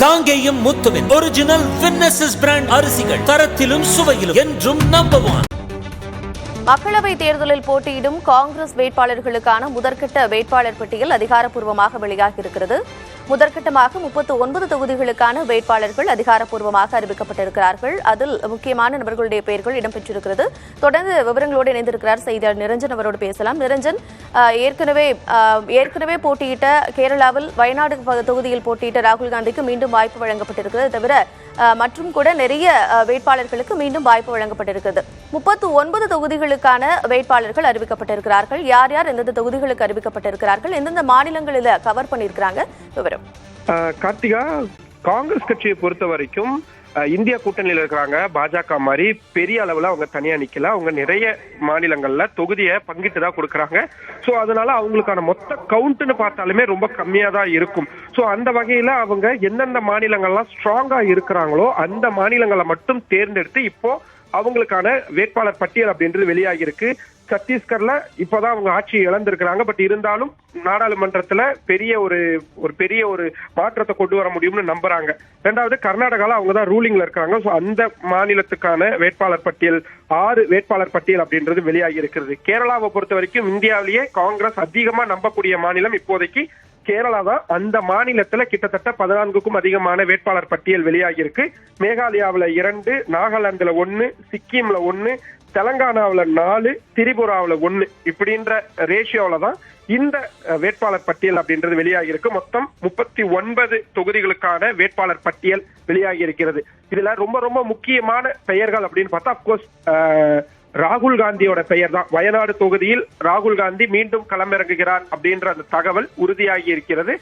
காங்கேயம் முத்துவின் ஒரிஜினல் வின்னசஸ் பிராண்ட் அரிசிகள் தரத்திலும் சுவையிலும் என்றும் நம்பர் 1. மக்களவை தேர்தலில் போட்டியிடும் காங்கிரஸ் வேட்பாளர்களுக்கான முதற்கட்ட வேட்பாளர் பட்டியல் அதிகாரப்பூர்வமாக வெளியாகியிருக்கிறது. முதற்கட்டமாக 39 தொகுதிகளுக்கான வேட்பாளர்கள் அதிகாரப்பூர்வமாக அறிவிக்கப்பட்டிருக்கிறார்கள். அதில் முக்கியமான நபர்களுடைய பெயர்கள் இடம்பெற்றிருக்கிறது. தொடர்ந்து விவரங்களோடு இணைந்திருக்கிறார் செய்தியாளர் நிரஞ்சன். அவரோடு பேசலாம். நிரஞ்சன், ஏற்கனவே போட்டியிட்ட கேரளாவில் வயநாடு தொகுதியில் போட்டியிட்ட ராகுல் காந்திக்கு மீண்டும் வாய்ப்பு வழங்கப்பட்டிருக்கிறது. தவிர மற்றும் கூட நிறைய வேட்பாளர்களுக்கு மீண்டும் வாய்ப்பு வழங்கப்பட்டிருக்கிறது. 39 தொகுதிகளுக்கான வேட்பாளர்கள் அறிவிக்கப்பட்டிருக்கிறார்கள். யார் யார் எந்தெந்த தொகுதிகளுக்கு அறிவிக்கப்பட்டிருக்கிறார்கள், எந்தெந்த மாநிலங்களில் கவர் பண்ணியிருக்கிறாங்க, விவரம். கார்த்திகா, காங்கிரஸ் கட்சியை பொறுத்த வரைக்கும் இந்தியா கூட்டணியில் இருக்கிறாங்க. பாஜக மாதிரி பெரிய அளவுல அவங்க தனியா நிக்கல. அவங்க நிறைய மாநிலங்கள்ல தொகுதியை பங்கிட்டு தான் கொடுக்கறாங்க. சோ அதனால அவங்களுக்கான மொத்த கவுண்ட்னு பார்த்தாலுமே ரொம்ப கம்மியா தான் இருக்கும். சோ அந்த வகையில அவங்க எந்தெந்த மாநிலங்கள்லாம் ஸ்ட்ராங்கா இருக்கிறாங்களோ அந்த மாநிலங்களை மட்டும் தேர்ந்தெடுத்து இப்போ அவங்களுக்கான வேட்பாளர் பட்டியல் அப்படின்றது வெளியாகி இருக்கு. சத்தீஸ்கர்ல இப்பதான் அவங்க ஆட்சியை இழந்திருக்கிறாங்க. பட் இருந்தாலும் நாடாளுமன்றத்துல பெரிய ஒரு மாற்றத்தை கொண்டு வர முடியும்னு நம்புறாங்க. ரெண்டாவது, கர்நாடகால அவங்க தான் ரூலிங்ல இருக்காங்க. சோ அந்த மாநிலத்துக்கான வேட்பாளர் பட்டியல் 6 வேட்பாளர் பட்டியல் அப்படின்றது வெளியாகி இருக்கிறது. கேரளாவை பொறுத்த வரைக்கும் இந்தியாவிலேயே காங்கிரஸ் அதிகமா நம்பக்கூடிய மாநிலம் இப்போதைக்கு கேரளா தான். அந்த மாநிலத்துல கிட்டத்தட்ட 14க்கும் அதிகமான வேட்பாளர் பட்டியல் வெளியாகி இருக்கு. மேகாலயாவில 2, நாகாலாந்துல 1, சிக்கிம்ல 1, தெலங்கானாவில 4, திரிபுராவில 1 இப்படின்ற ரேஷியோல தான் இந்த வேட்பாளர் பட்டியல் அப்படின்றது வெளியாகி இருக்கு. மொத்தம் 39 தொகுதிகளுக்கான வேட்பாளர் பட்டியல் வெளியாகி இருக்கிறது. இதுல ரொம்ப ரொம்ப முக்கியமான பெயர்கள் அப்படின்னு பார்த்தா அப்கோர்ஸ் ராகுல் காந்தியோட பெயர் தான். வயநாடு தொகுதியில் ராகுல் காந்தி மீண்டும் களமிறங்குகிறார் அப்படின்ற அந்த தகவல் உறுதியாகி இருக்கிறது.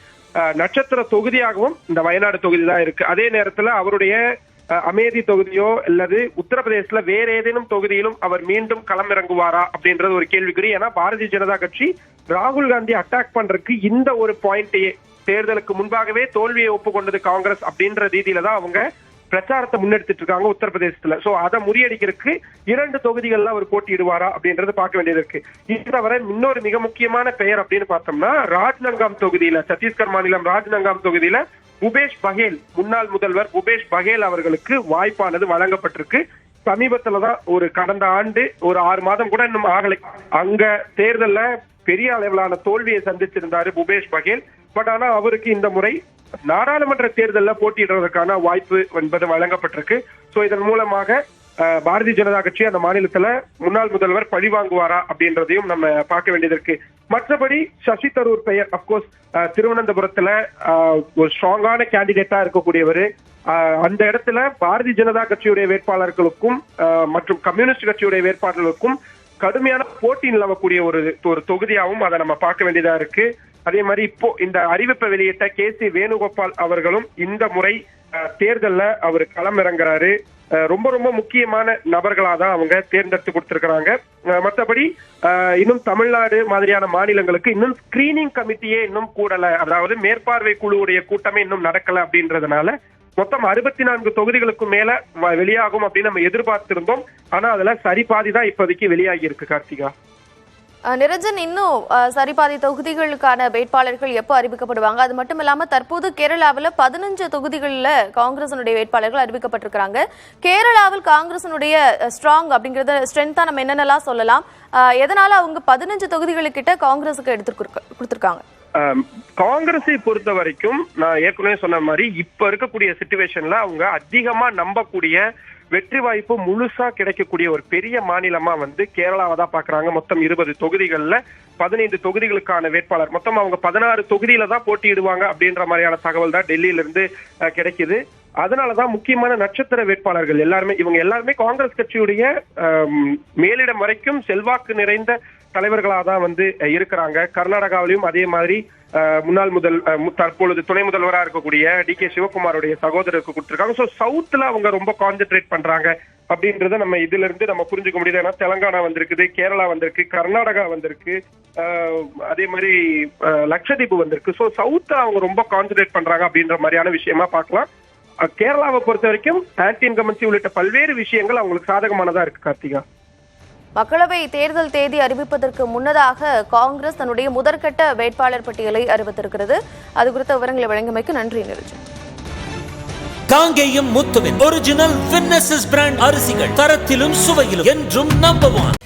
நட்சத்திர தொகுதியாகவும் இந்த வயநாடு தொகுதி தான் இருக்கு. அதே நேரத்துல அவருடைய அமேதி தொகுதியோ அல்லது உத்தரப்பிரதேசல வேற ஏதேனும் தொகுதியிலும் அவர் மீண்டும் களமிறங்குவாரா அப்படின்றது ஒரு கேள்விக்குறி. ஏன்னா பாரதிய ஜனதா கட்சி ராகுல் காந்தி அட்டாக் பண்றதுக்கு இந்த ஒரு பாயிண்டையே தேர்தலுக்கு முன்பாகவே தோல்வியை ஒப்புக்கொண்டது காங்கிரஸ் அப்படின்ற ரீதியில தான் அவங்க பிரச்சாரத்தை முன்னெடுத்துட்டு இருக்காங்க உத்தரப்பிரதேசத்துல. சோ அதை முறியடிக்கிறதுக்கு 2 தொகுதிகள்ல அவர் போட்டியிடுவாரா அப்படின்றது பார்க்க வேண்டியது இருக்கு. இது தவிர இன்னொரு மிக முக்கியமான பெயர் அப்படின்னு பார்த்தோம்னா ராஜ்நங்காம் தொகுதியில, சத்தீஸ்கர் மாநிலம் ராஜ்நங்காம் தொகுதியில பூபேஷ் பகேல், முன்னாள் முதல்வர் பூபேஷ் பகேல் அவர்களுக்கு வாய்ப்பானது வழங்கப்பட்டிருக்கு. சமீபத்துலதான் கடந்த ஆண்டு ஒரு 6 மாதம் கூட இன்னும் ஆகலை. அங்க தேர்தல்ல பெரிய அளவிலான தோல்வியை சந்திச்சிருந்தாரு பூபேஷ் பகேல். பட் ஆனா அவருக்கு இந்த முறை நாடாளுமன்ற தேர்தலில் போட்டியிடுவதற்கான வாய்ப்பு என்பது வழங்கப்பட்டிருக்கு. சோ இதன் மூலமாக பாரதிய ஜனதா கட்சி அந்த மாநிலத்துல முன்னாள் முதல்வர் பழி வாங்குவாரா அப்படின்றதையும் நம்ம பார்க்க வேண்டியது இருக்கு. மற்றபடி சசி தரூர் பெயர் அப்கோர்ஸ் திருவனந்தபுரத்துல ஒரு ஸ்ட்ராங்கான கேண்டிடேட்டா இருக்கக்கூடியவர். அந்த இடத்துல பாரதிய ஜனதா கட்சியுடைய வேட்பாளர்களுக்கும் மற்றும் கம்யூனிஸ்ட் கட்சியுடைய வேட்பாளர்களுக்கும் கடுமையான போட்டி நிலவக்கூடிய ஒரு தொகுதியாகவும் அதை நம்ம பார்க்க வேண்டியதா இருக்கு. அதே மாதிரி இப்போ இந்த அறிவிப்பை வெளியிட்ட KC வேணுகோபால் அவர்களும் இந்த முறை தேர்தல்ல அவர் களமிறங்குறாரு. ரொம்ப ரொம்ப முக்கியமான நபர்களா தான் அவங்க தேர்ந்தெடுத்து கொடுத்திருக்கிறாங்க. மற்றபடி இன்னும் தமிழ்நாடு மாதிரியான மாநிலங்களுக்கு இன்னும் ஸ்கிரீனிங் கமிட்டியே இன்னும் கூடல, அதாவது மேற்பார்வை குழுவுடைய கூட்டமே இன்னும் நடக்கல அப்படின்றதுனால மொத்தம் 64 தொகுதிகளுக்கு மேல வெளியாகும் அப்படின்னு நம்ம எதிர்பார்த்திருந்தோம். ஆனா அதுல சரிபாதி தான் இப்போதைக்கு வெளியாகி இருக்கு. கார்த்திகா, நிரஞ்சன், இன்னும் சரிபாதி தொகுதிகளுக்கான வேட்பாளர்கள் எப்போ அறிவிக்கப்படுவாங்க? அது மட்டும் இல்லாம தற்போது கேரளாவில் 15 தொகுதிகளில் காங்கிரசினுடைய வேட்பாளர்கள் அறிவிக்கப்பட்டிருக்கிறாங்க. கேரளாவில் காங்கிரசினுடைய ஸ்ட்ராங் அப்படிங்கறத ஸ்ட்ரென்த்தா நம்ம என்னென்னலாம் சொல்லலாம்? எதனால அவங்க 15 தொகுதிகளுக்கிட்ட காங்கிரஸுக்கு கொடுத்திருக்காங்க? காங்கிரஸை பொறுத்த வரைக்கும் நான் ஏற்கனவே சொன்ன மாதிரி இப்ப இருக்கக்கூடிய சிச்சுவேஷன்ல அவங்க அதிகமா நம்பக்கூடிய வெற்றி வாய்ப்பு முழுசா கிடைக்கக்கூடிய ஒரு பெரிய மாநிலமா கேரளாவை தான் பாக்குறாங்க. மொத்தம் 20 தொகுதிகள்ல 15 தொகுதிகளுக்கான வேட்பாளர், மொத்தம் அவங்க 16 தொகுதியில தான் போட்டியிடுவாங்க அப்படின்ற மாதிரியான தகவல் தான் டெல்லியில இருந்து கிடைக்குது. அதனாலதான் முக்கியமான நட்சத்திர வேட்பாளர்கள் இவங்க எல்லாருமே காங்கிரஸ் கட்சியுடைய மேலிடம் வரைக்கும் செல்வாக்கு நிறைந்த தலைவர்களாக தான் இருக்கிறாங்க. கர்நாடகாவிலும் அதே மாதிரி முன்னாள் தற்பொழுது துணை முதல்வராக இருக்கக்கூடிய DK சிவகுமாரோடைய சகோதரருக்கு கொடுத்திருக்காங்க. சோ சவுத்ல அவங்க ரொம்ப கான்சென்ட்ரேட் பண்றாங்க அப்படின்றத நம்ம இதுல இருந்து நம்ம புரிஞ்சுக்க முடியுது. ஏன்னா தெலங்கானா வந்திருக்குது, கேரளா வந்திருக்கு, கர்நாடகா வந்திருக்கு, அதே மாதிரி லட்சதீப் வந்திருக்கு. சோ சவுத் அவங்க ரொம்ப கான்சென்ட்ரேட் பண்றாங்க அப்படின்ற மாதிரியான விஷயமா பார்க்கலாம். கேரளாவை பொறுத்த வரைக்கும் ஆன்டி இன்கம்பன்சி உள்ளிட்ட பல்வேறு விஷயங்கள் அவங்களுக்கு சாதகமானதா இருக்கு. கார்த்திகா, மக்களவை தேர்தல் தேதி அறிவிப்பதற்கு முன்னதாக காங்கிரஸ் தன்னுடைய முதற்கட்ட வேட்பாளர் பட்டியலை அறிவித்திருக்கிறது. அது குறித்த விவரங்களை வழங்கியமைக்கு நன்றி நிரஞ்சன். காங்கேயம் முத்துவின் ஒரிஜினல் வின்னசஸ் பிராண்ட் அரிசிகள், தரத்திலும் சுவையிலும் என்றும் நம்பர் 1.